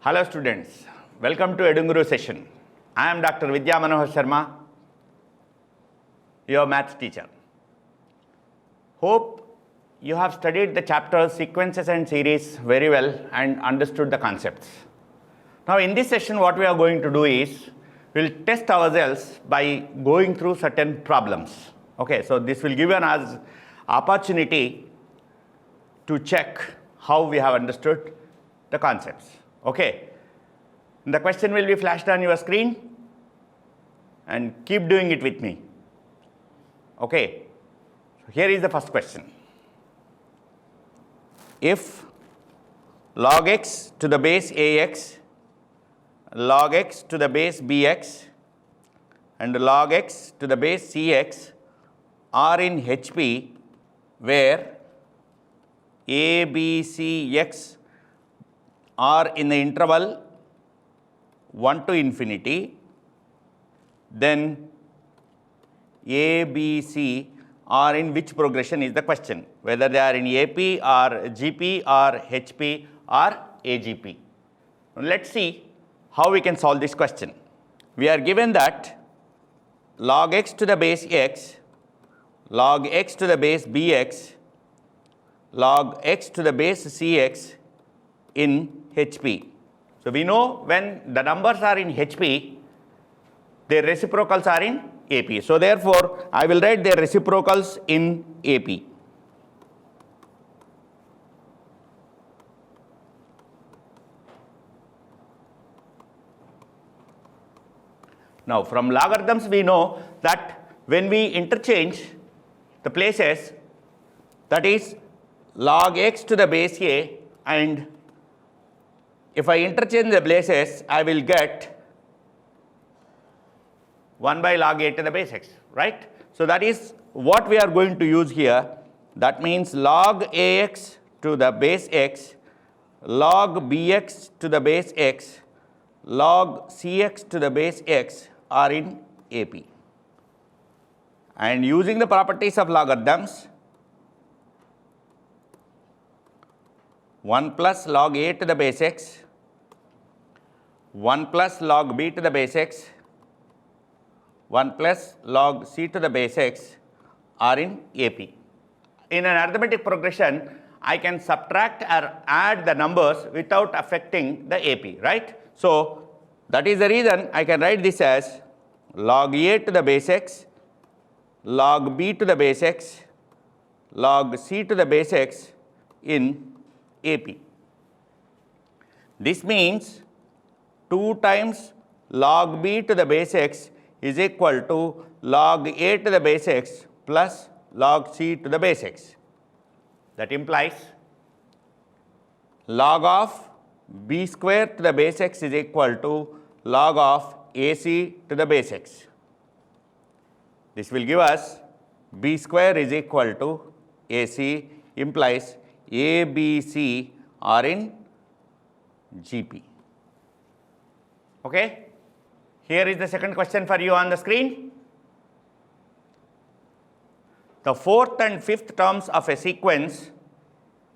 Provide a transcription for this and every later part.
Hello students, welcome to Edunguru session. I am Dr. Vidya Manohar Sharma, your maths teacher. Hope you have studied the chapters sequences and series very well and understood the concepts. Now in this session what we are going to do is, we will test ourselves by going through certain problems. Okay, so this will give us opportunity to check how we have understood the concepts. Okay, the question will be flashed on your screen and keep doing it with me. Okay, so here is the first question. If log x to the base ax, log x to the base bx and log x to the base cx are in HP where a, b, c, x are in the interval 1 to infinity, then a, b, c are in which progression is the question, whether they are in AP or GP or HP or AGP. Let's see how we can solve this question. We are given that log x to the base x, log x to the base bx, log x to the base cx in HP. So we know when the numbers are in HP, their reciprocals are in AP. So therefore, I will write their reciprocals in AP. Now from logarithms we know that when we interchange the places, that is log x to the base a, and if I interchange the places, I will get 1 by log a to the base x, right? So that is what we are going to use here. That means log ax to the base x, log bx to the base x, log cx to the base x are in AP. And using the properties of logarithms, 1 plus log a to the base x, 1 plus log b to the base x, 1 plus log c to the base x are in AP. In an arithmetic progression, I can subtract or add the numbers without affecting the AP, right? So that is the reason I can write this as log a to the base x, log b to the base x, log c to the base x in AP. This means 2 times log b to the base x is equal to log a to the base x plus log c to the base x. That implies log of b square to the base x is equal to log of ac to the base x. This will give us b square is equal to ac, implies a, b, c are in GP. Okay? Here is the second question for you on the screen. The fourth and fifth terms of a sequence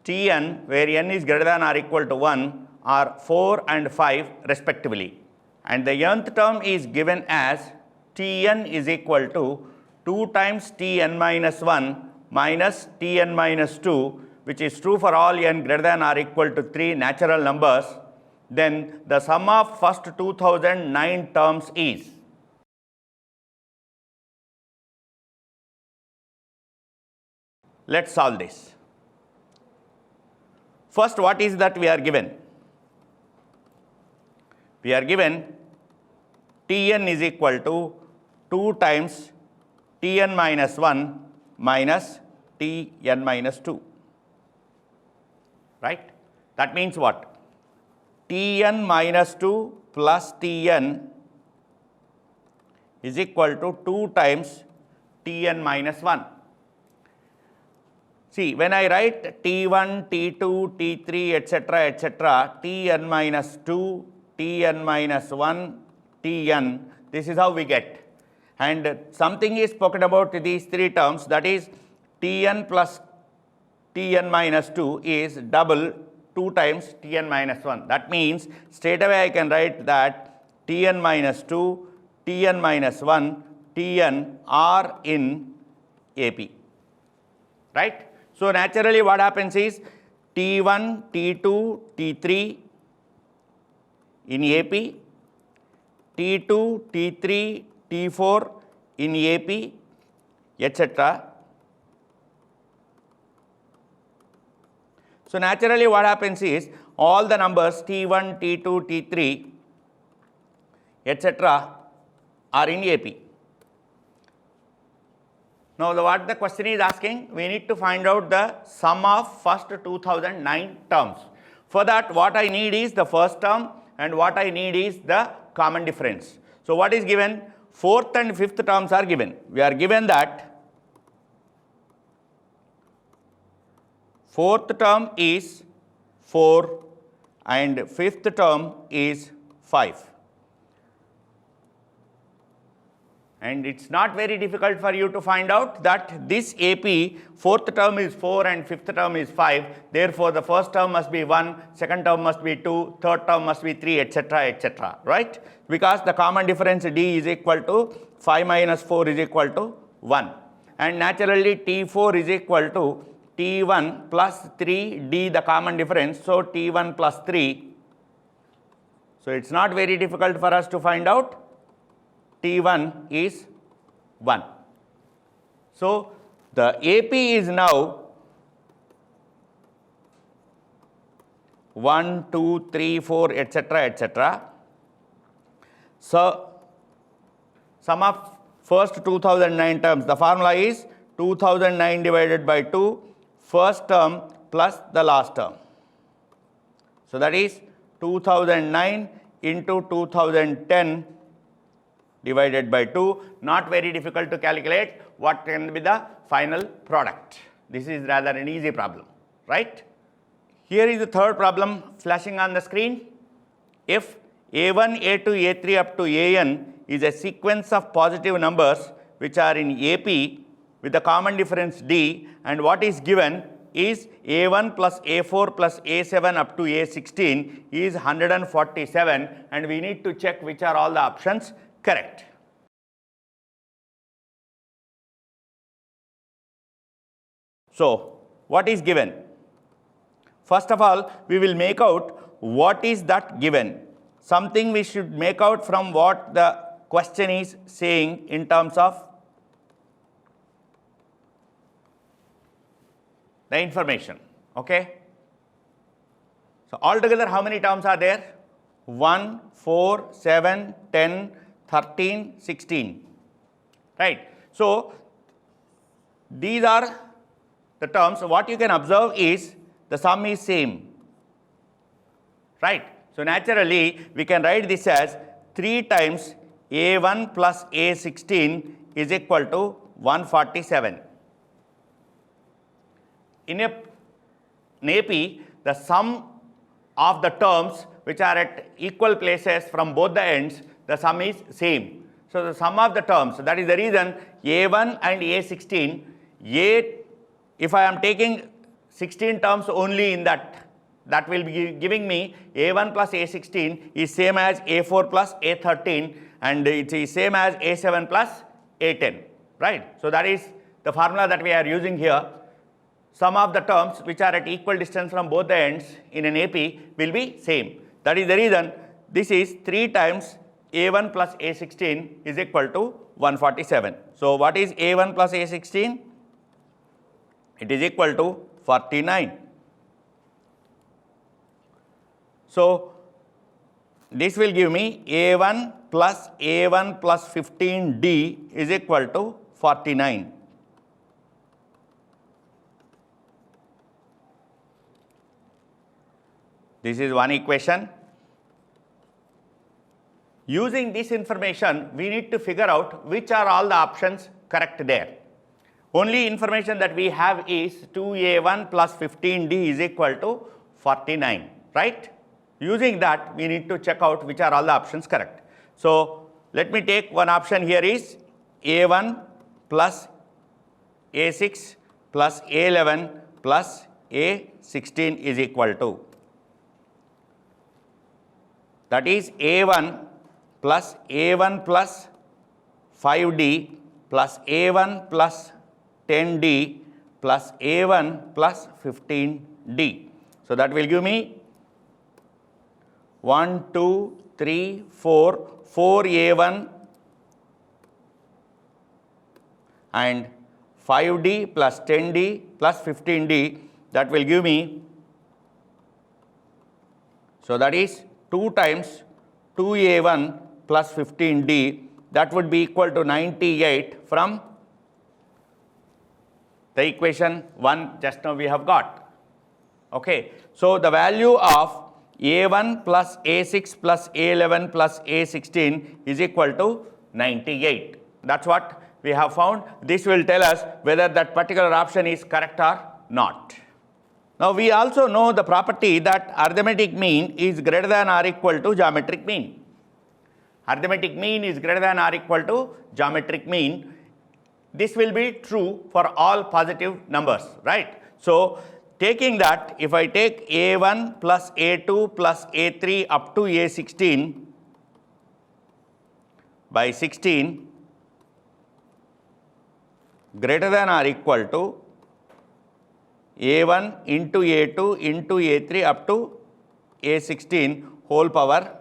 Tn, where n is greater than or equal to 1, are 4 and 5 respectively. And the nth term is given as Tn is equal to 2 times Tn minus 1 minus Tn minus 2, which is true for all n greater than or equal to 3 natural numbers. Then the sum of first 2009 terms is. Let's solve this. First, what is that we are given? We are given Tn is equal to 2 times Tn minus 1 minus Tn minus 2. Right? That means what? Tn minus 2 plus Tn is equal to 2 times Tn minus 1. See, when I write T1, T2, T3, etc., Tn minus 2, Tn minus 1, Tn, this is how we get. And something is spoken about these 3 terms, that is Tn plus Tn minus 2 is double 2 times Tn minus 1. That means straight away I can write that Tn minus 2, Tn minus 1, Tn are in AP, right? So naturally what happens is T1, T2, T3 in AP, T2, T3, T4 in AP, etc. So naturally what happens is all the numbers T1, T2, T3, etc. are in AP. Now what the question is asking, we need to find out the sum of first 2009 terms. For that what I need is the first term and what I need is the common difference. So what is given? Fourth and fifth terms are given. We are given that fourth term is 4 and fifth term is 5. And it's not very difficult for you to find out that this AP, fourth term is 4 and fifth term is 5. Therefore, the first term must be 1, second term must be 2, third term must be 3, etc., etc., right? Because the common difference D is equal to 5 minus 4 is equal to 1. And naturally, T4 is equal to T1 plus 3, D the common difference, so T1 plus 3. So it's not very difficult for us to find out. T1 is 1. So the AP is now 1, 2, 3, 4, etc., etc. So sum of first 2009 terms, the formula is 2009 divided by 2, first term plus the last term. So that is 2009 into 2010 divided by 2. Not very difficult to calculate what can be the final product. This is rather an easy problem, right? Here is the third problem flashing on the screen. If A1, A2, A3 up to AN is a sequence of positive numbers which are in AP with the common difference D, and what is given is A1 plus A4 plus A7 up to A16 is 147, and we need to check which are all the options correct. So what is given? First of all, we will make out what is that given. Something we should make out from what the question is saying in terms of the information, okay? So altogether how many terms are there? 1, 4, 7, 10, 13, 16, right? So these are the terms. What you can observe is the sum is same, right? So naturally we can write this as 3 times A1 plus A16 is equal to 147. In AP, the sum of the terms which are at equal places from both the ends, the sum is same. So the sum of the terms, that is the reason A1 and A16, if I am taking 16 terms only in that will be giving me A1 plus A16 is same as A4 plus A13, and it is same as A7 plus A10, right? So that is the formula that we are using here. Sum of the terms which are at equal distance from both the ends in an AP will be same. That is the reason this is 3 times A1 plus A16 is equal to 147. So what is A1 plus A16? It is equal to 49. So this will give me A1 plus 15D is equal to 49. This is one equation. Using this information, we need to figure out which are all the options correct there. Only information that we have is 2A1 plus 15D is equal to 49, right? Using that, we need to check out which are all the options correct. So let me take one option here is A1 plus A6 plus A11 plus A16 is equal to. that is A1 plus A1 plus 5D plus A1 plus 10D plus A1 plus 15D. So that will give me 1, 2, 3, 4, 4A1 and 5D plus 10D plus 15D, that will give me, so that is 2 times 2A1 plus 15D, that would be equal to 98 from the equation 1 just now we have got. Okay. So the value of A1 plus A6 plus A11 plus A16 is equal to 98. That's what we have found. This will tell us whether that particular option is correct or not. Now we also know the property that arithmetic mean is greater than or equal to geometric mean. Arithmetic mean is greater than or equal to geometric mean. This will be true for all positive numbers, right? So taking that, if I take A1 plus A2 plus A3 up to A16 by 16 greater than or equal to A1 into A2 into A3 up to A16 whole power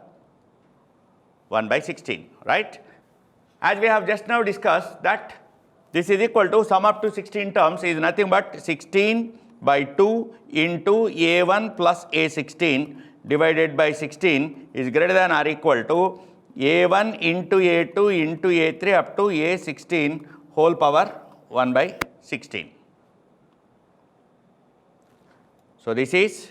1 by 16, right? As we have just now discussed that this is equal to sum up to 16 terms is nothing but 16 by 2 into A1 plus A16 divided by 16 is greater than or equal to A1 into A2 into A3 up to A16 whole power 1 by 16. So this is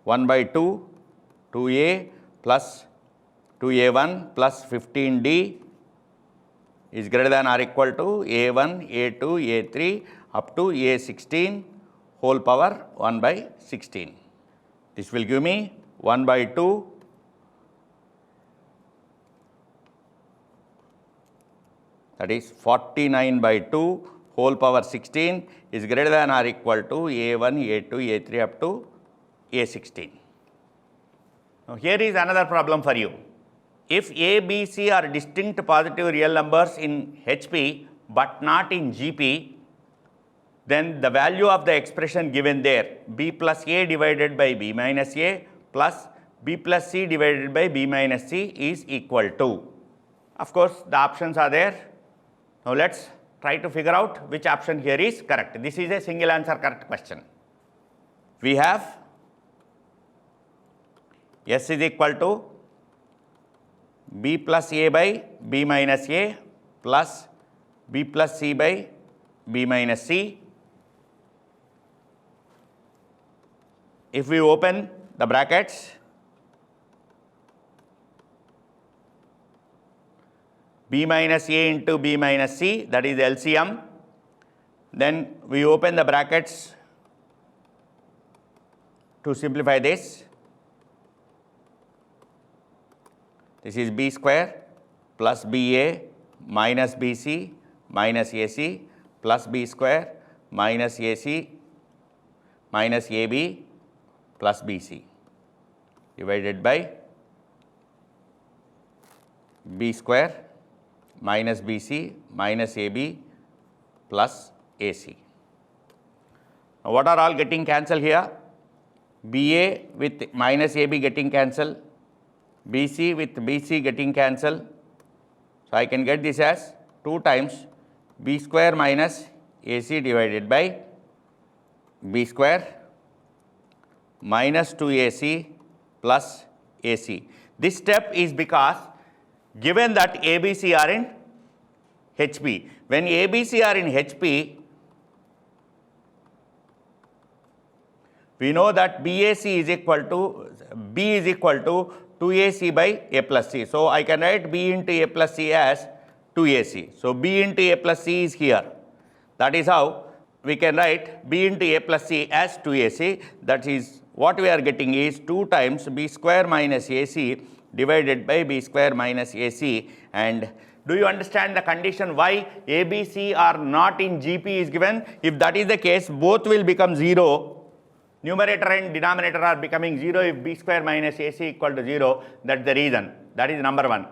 one by 2, 2A plus 2A1 plus 15D is greater than or equal to A1, A2, A3 up to A16 whole power 1 by 16. This will give me 1 by 2 that is 49 by 2 whole power 16 is greater than or equal to A1, A2, A3 up to A16. Now here is another problem for you. If A, B, C are distinct positive real numbers in HP but not in GP, then the value of the expression given there, B plus A divided by B minus A plus B plus C divided by B minus C is equal to. Of course, the options are there. Now let's try to figure out which option here is correct. This is a single answer correct question. We have S is equal to B plus A by B minus A plus B plus C by B minus C. If we open the brackets, B minus A into B minus C, that is LCM. Then we open the brackets to simplify this. This is B square plus BA minus BC minus AC plus B square minus AC minus AB plus BC divided by B square minus BC minus AB plus AC. Now what are all getting cancelled here? BA with minus AB getting cancelled, BC with BC getting cancelled. So I can get this as 2 times B square minus AC divided by B square minus 2AC plus AC. This step is because given that ABC are in HP. When ABC are in HP, we know that BAC is equal to, B is equal to 2AC by A plus C. So I can write B into A plus C as 2AC. So B into A plus C is here. That is how we can write B into A plus C as 2AC. That is what we are getting is 2 times B square minus AC divided by B square minus AC, and Do you understand the condition why A, B, C are not in GP is given? If that is the case, both will become 0. Numerator and denominator are becoming 0 if B square minus AC equal to 0. That's the reason. That is number one.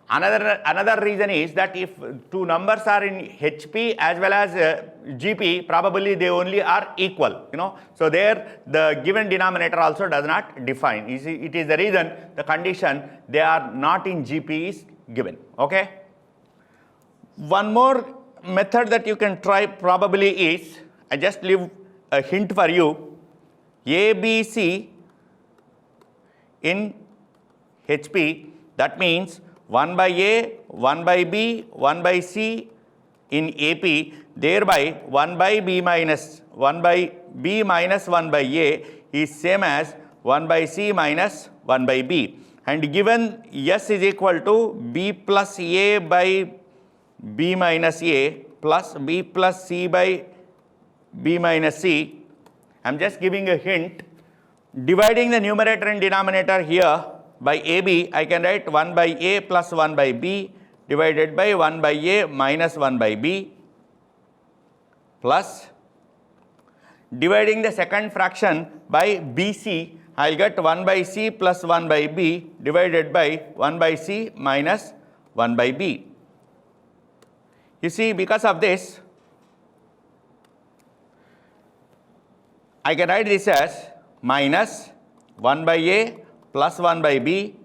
Another reason is that if two numbers are in HP as well as GP, probably they only are equal, So there the given denominator also does not define. It is the reason the condition they are not in GP is given, okay. One more method that you can try probably is, I just leave a hint for you, ABC in HP, that means 1 by A, 1 by B, 1 by C in AP, thereby 1 by B minus 1 by B minus 1 by A is same as 1 by C minus 1 by B. And given S is equal to B plus A by B minus A plus B plus C by B minus C, I am just giving a hint. Dividing the numerator and denominator here by AB, I can write 1 by A plus 1 by B divided by 1 by A minus 1 by B, plus dividing the second fraction by BC, I will get 1 by C plus 1 by B divided by 1 by C minus 1 by B. You see, because of this, I can write this as minus 1 by A plus 1 by B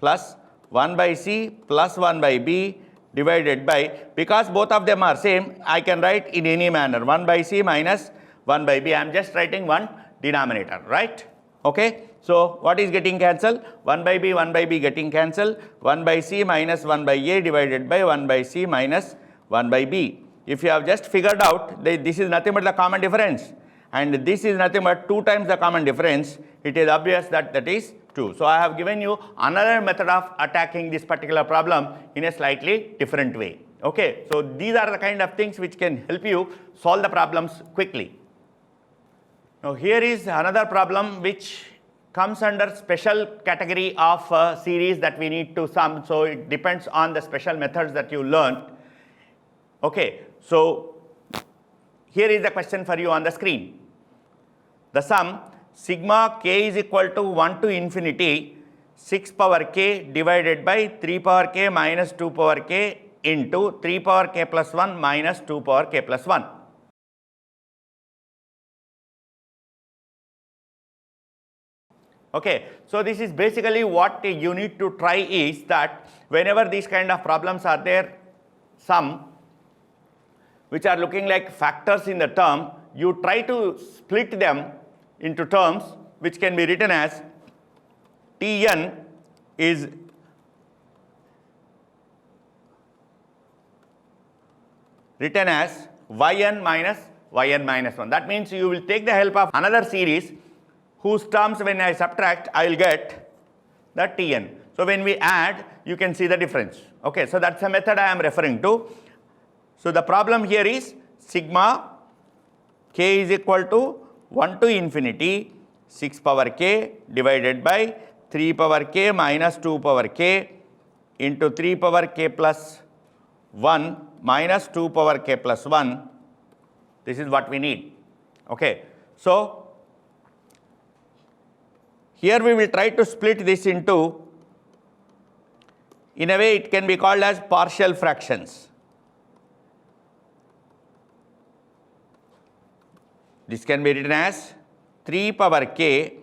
plus 1 by C plus 1 by B divided by, because both of them are same, I can write in any manner, 1 by C minus 1 by B. I am just writing one denominator, right? Okay. So what is getting cancelled? 1 by B getting cancelled. 1 by C minus 1 by A divided by 1 by C minus 1 by B. If you have just figured out that this is nothing but the common difference, and this is nothing but 2 times the common difference, it is obvious that that is true. So I have given you another method of attacking this particular problem in a slightly different way. Okay. So these are the kind of things which can help you solve the problems quickly. Now here is another problem which comes under special category of series that we need to sum. So it depends on the special methods that you learn. Okay. So here is the question for you on the screen. The sum sigma k is equal to 1 to infinity 6 power k divided by 3 power k minus 2 power k into 3 power k plus 1 minus 2 power k plus 1. Okay. So this is basically what you need to try is that whenever these kind of problems are there, sum which are looking like factors in the term, you try to split them into terms which can be written as Tn is written as yn minus 1. That means you will take the help of another series whose terms when I subtract, I will get the Tn. So when we add, you can see the difference. Okay. So that's the method I am referring to. So the problem here is sigma k is equal to 1 to infinity 6 power k divided by 3 power k minus 2 power k into 3 power k plus 1 minus 2 power k plus 1. This is what we need. Okay. So here we will try to split this into, in a way it can be called as partial fractions. This can be written as 3 power k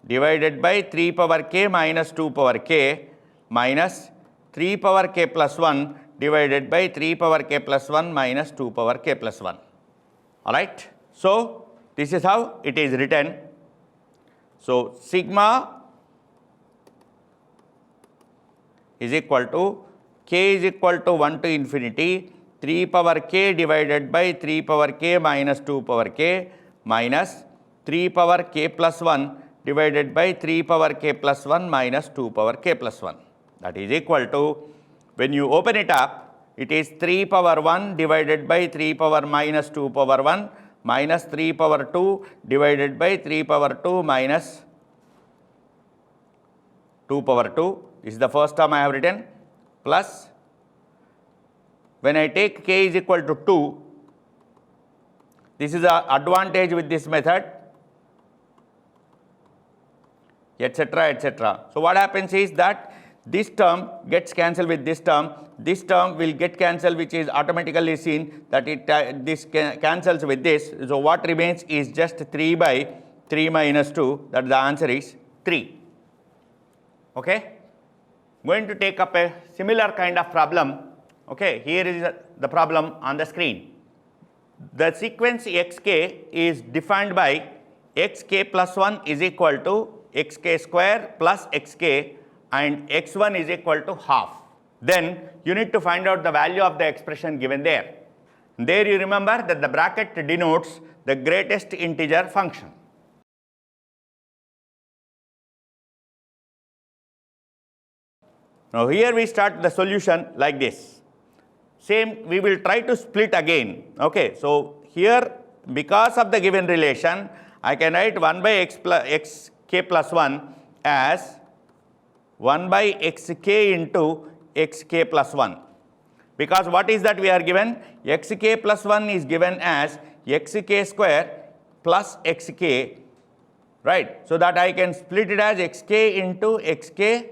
divided by 3 power k minus 2 power k minus 3 power k plus 1 divided by 3 power k plus 1 minus 2 power k plus 1. Alright. So this is how it is written. So sigma is equal to k is equal to 1 to infinity 3 power k divided by 3 power k minus 2 power k minus 3 power k plus 1 divided by 3 power k plus 1 minus 2 power k plus 1. That is equal to, when you open it up, it is 3 power 1 divided by 3 power minus 2 power 1 minus 3 power 2 divided by 3 power 2 minus 2 power 2. This is the first term I have written, plus when I take k is equal to 2, this is the advantage with this method, etc., etc. So what happens is that this term gets cancelled with this term will get cancelled, which is automatically seen that this cancels with this. So what remains is just 3 by 3 minus 2, that the answer is 3. Okay? Going to take up a similar kind of problem. Okay, here is the problem on the screen. The sequence xk is defined by xk plus 1 is equal to xk square plus xk and x1 is equal to half. Then you need to find out the value of the expression given there. There you remember that the bracket denotes the greatest integer function. Now here we start the solution like this. Same, we will try to split again. Okay, so here because of the given relation, I can write 1 by xk plus 1 as 1 by xk into xk plus 1. Because what is that we are given? Xk plus 1 is given as xk square plus xk, right? So that I can split it as xk into xk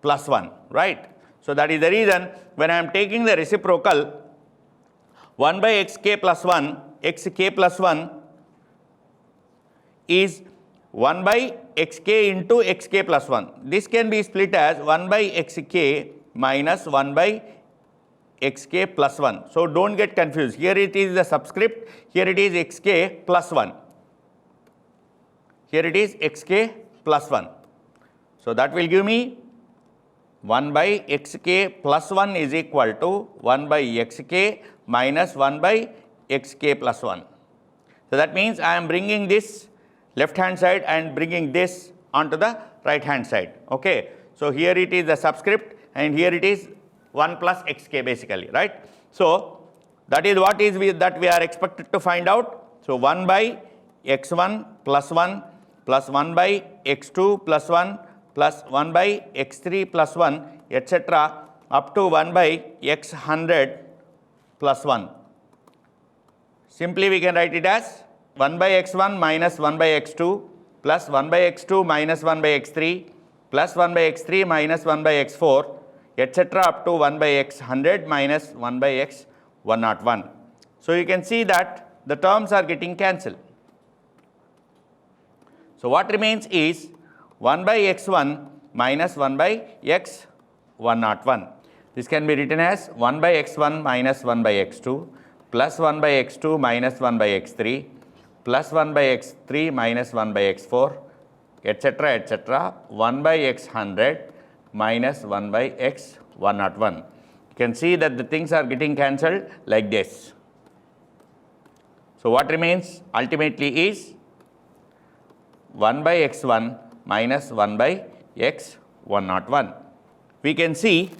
plus 1, right? So that is the reason when I am taking the reciprocal, 1 by xk plus 1 is 1 by xk into xk plus 1. This can be split as 1 by xk minus 1 by xk plus 1. So don't get confused. Here it is the subscript, here it is xk plus 1. Here it is xk plus 1. So that will give me 1 by xk plus 1 is equal to 1 by xk minus 1 by xk plus 1. So that means I am bringing this left hand side and bringing this onto the right hand side. Okay. So here it is the subscript and here it is 1 plus xk basically, right? So that is what is that we are expected to find out. So 1 by x1 plus 1 plus 1 by x2 plus 1 plus 1 by x3 plus 1, etc. up to 1 by x100 plus 1. Simply we can write it as 1 by x1 minus 1 by x2 plus 1 by x2 minus 1 by x3 plus 1 by x3 minus 1 by x4, etc. up to 1 by x100 minus 1 by x101. So you can see that the terms are getting cancelled. So what remains is 1 by x1 minus 1 by x101. This can be written as 1 by x1 minus 1 by x2 plus 1 by x2 minus 1 by x3 plus 1 by x3 minus 1 by x4, etc., etc. 1 by x100 minus 1 by x101. You can see that the things are getting cancelled like this. So what remains ultimately is 1 by x1 minus 1 by x101. We can see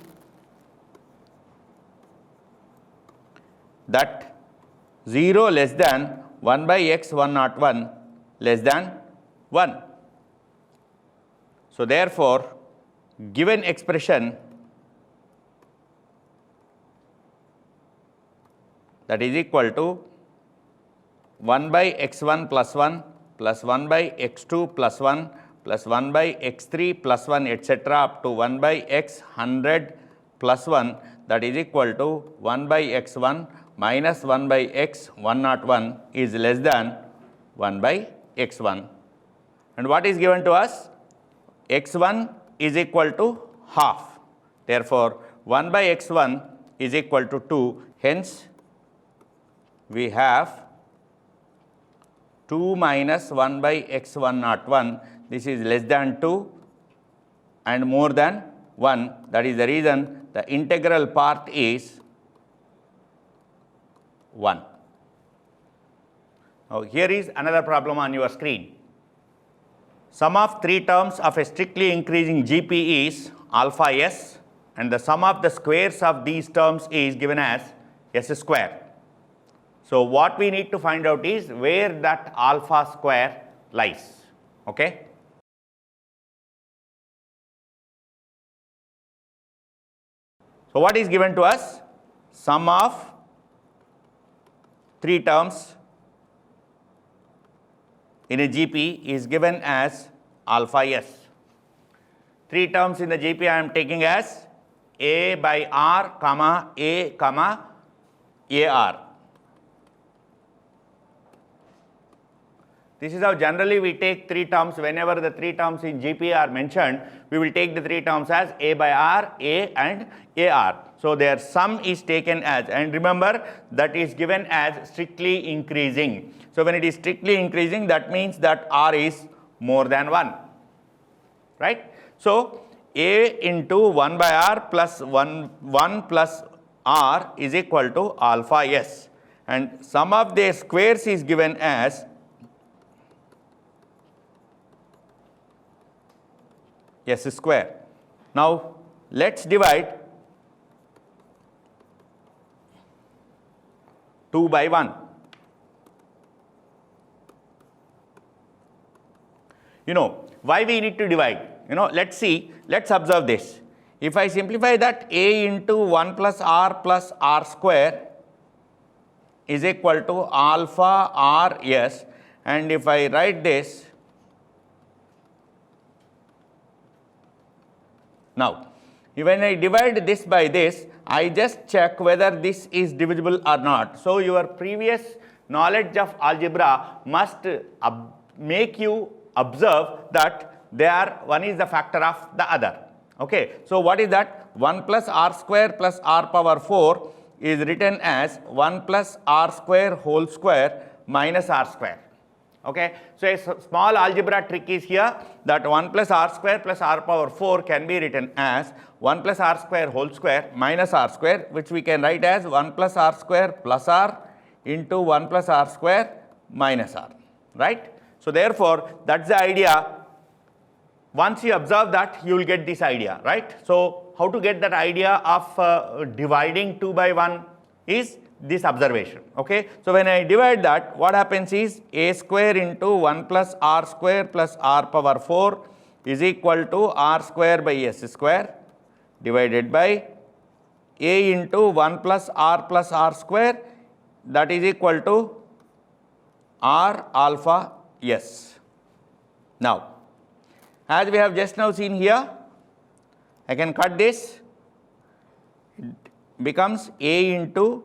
that 0 less than 1 by x101 less than 1. So therefore, given expression that is equal to 1 by x1 plus 1 plus 1 by x2 plus 1 plus 1 by x3 plus 1, etc. up to 1 by x100 plus 1, that is equal to 1 by x1 minus 1 by x101 is less than 1 by x1. And what is given to us? x1 is equal to half. Therefore, 1 by x1 is equal to 2. Hence, we have 2 minus 1 by x101. This is less than 2 and more than 1. That is the reason the integral part is 1. Now, here is another problem on your screen. Sum of three terms of a strictly increasing GP is alpha s, and the sum of the squares of these terms is given as s square. So what we need to find out is where that alpha square lies. Okay? So what is given to us? sum of three terms in a GP is given as alpha S. Three terms in the GP I am taking as A by R, comma A, comma AR. This is how generally we take three terms. Whenever the three terms in GP are mentioned, we will take the three terms as A by R, A and AR. So their sum is taken as, and remember that is given as strictly increasing. So when it is strictly increasing, that means that R is more than 1, right? So A into 1 by R plus 1 plus R is equal to alpha S, and sum of their squares is given as S square. Now let's divide 2 by 1. Why we need to divide? Let's see, let's observe this. If I simplify that, A into 1 plus R square is equal to alpha R S, and if I write this, now when I divide this by this, I just check whether this is divisible or not. So your previous knowledge of algebra must make you observe that one is the factor of the other. Okay, so what is that? 1 plus R square plus R power 4 is written as 1 plus R square whole square minus R square. Okay, so a small algebra trick is here, that 1 plus R square plus R power 4 can be written as 1 plus R square whole square minus R square, which we can write as 1 plus R square plus R into 1 plus R square minus R, right? So therefore, that's the idea. Once you observe that, you will get this idea, right? So how to get that idea of dividing 2 by 1 is this observation. Okay, so when I divide that, what happens is A square into 1 plus R square plus R power 4 is equal to R square by S square divided by A into 1 plus R square, that is equal to R alpha S. Now, as we have just now seen here, I can cut this. It becomes A into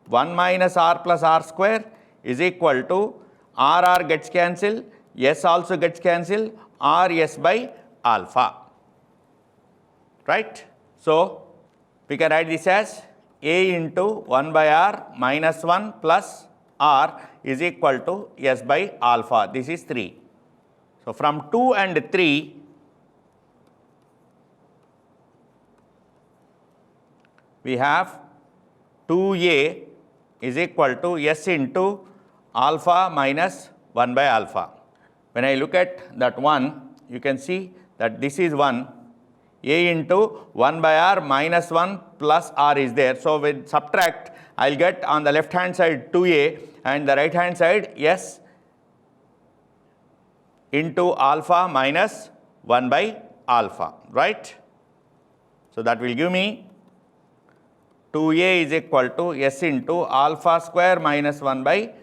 1 minus R plus R square is equal to R gets cancelled, S also gets cancelled, R S by alpha, right? So we can write this as A into 1 by R minus 1 plus R is equal to S by alpha. This is 3. So from 2 and 3, we have 2A is equal to S into alpha minus 1 by alpha. When I look at that one, you can see that this is 1. A into 1 by R minus 1 plus R is there. So with subtract, I'll get on the left hand side 2A and the right hand side S into alpha minus 1 by alpha, right? So that will give me 2A is equal to S into alpha square minus 1 by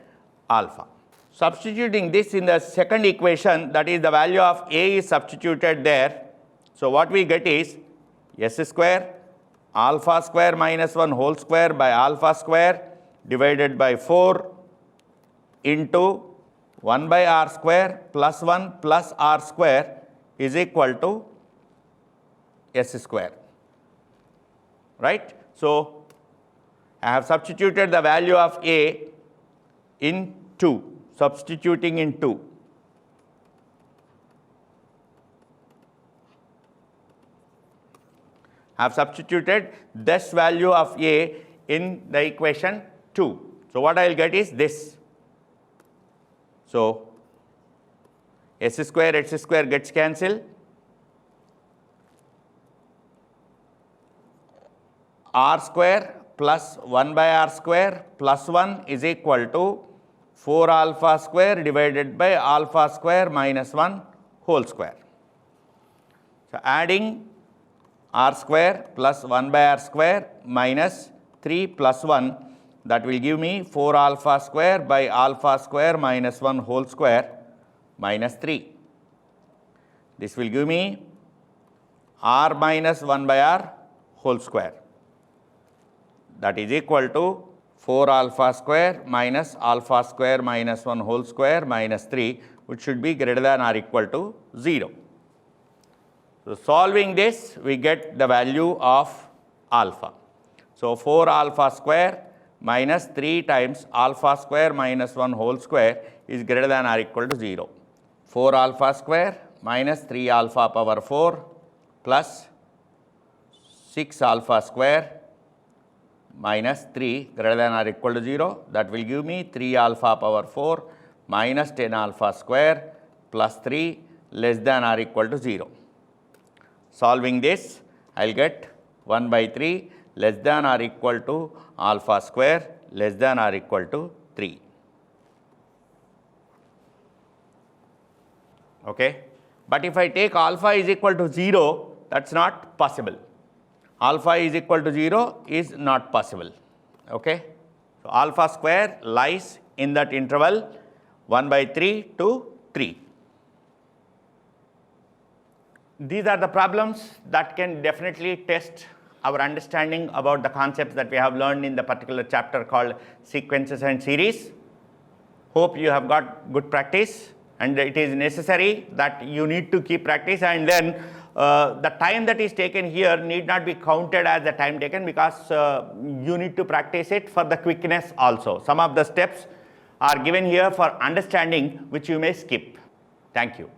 alpha. Substituting this in the second equation, that is the value of A is substituted there. So what we get is S square alpha square minus 1 whole square by alpha square divided by 4 into 1 by R square plus 1 plus R square is equal to S square, right? So I have substituted the value of A in 2, substituting in 2. I have substituted this value of A in the equation 2. So what I will get is this. So S square gets cancelled. R square plus 1 by R square plus 1 is equal to 4 alpha square divided by alpha square minus 1 whole square. So adding R square plus 1 by R square minus 3 plus 1, that will give me 4 alpha square by alpha square minus 1 whole square minus 3. This will give me r minus 1 by r whole square. That is equal to 4 alpha square minus 1 whole square minus 3, which should be greater than or equal to 0. So, solving this, we get the value of alpha. So, 4 alpha square minus 3 times alpha square minus 1 whole square is greater than or equal to 0. 4 alpha square minus 3 alpha power 4 plus 6 alpha square minus 3 greater than or equal to 0. That will give me 3 alpha power 4 minus 10 alpha square plus 3 less than or equal to 0. Solving this, I will get 1 by 3 less than or equal to alpha square less than or equal to 3. Okay. But if I take alpha is equal to 0, that is not possible. Alpha is equal to 0 is not possible. Okay. So, alpha square lies in that interval 1 by 3 to 3. These are the problems that can definitely test our understanding about the concepts that we have learned in the particular chapter called sequences and series. Hope you have got good practice, and it is necessary that you need to keep practice, and then the time that is taken here need not be counted as the time taken, because you need to practice it for the quickness also. Some of the steps are given here for understanding, which you may skip. Thank you.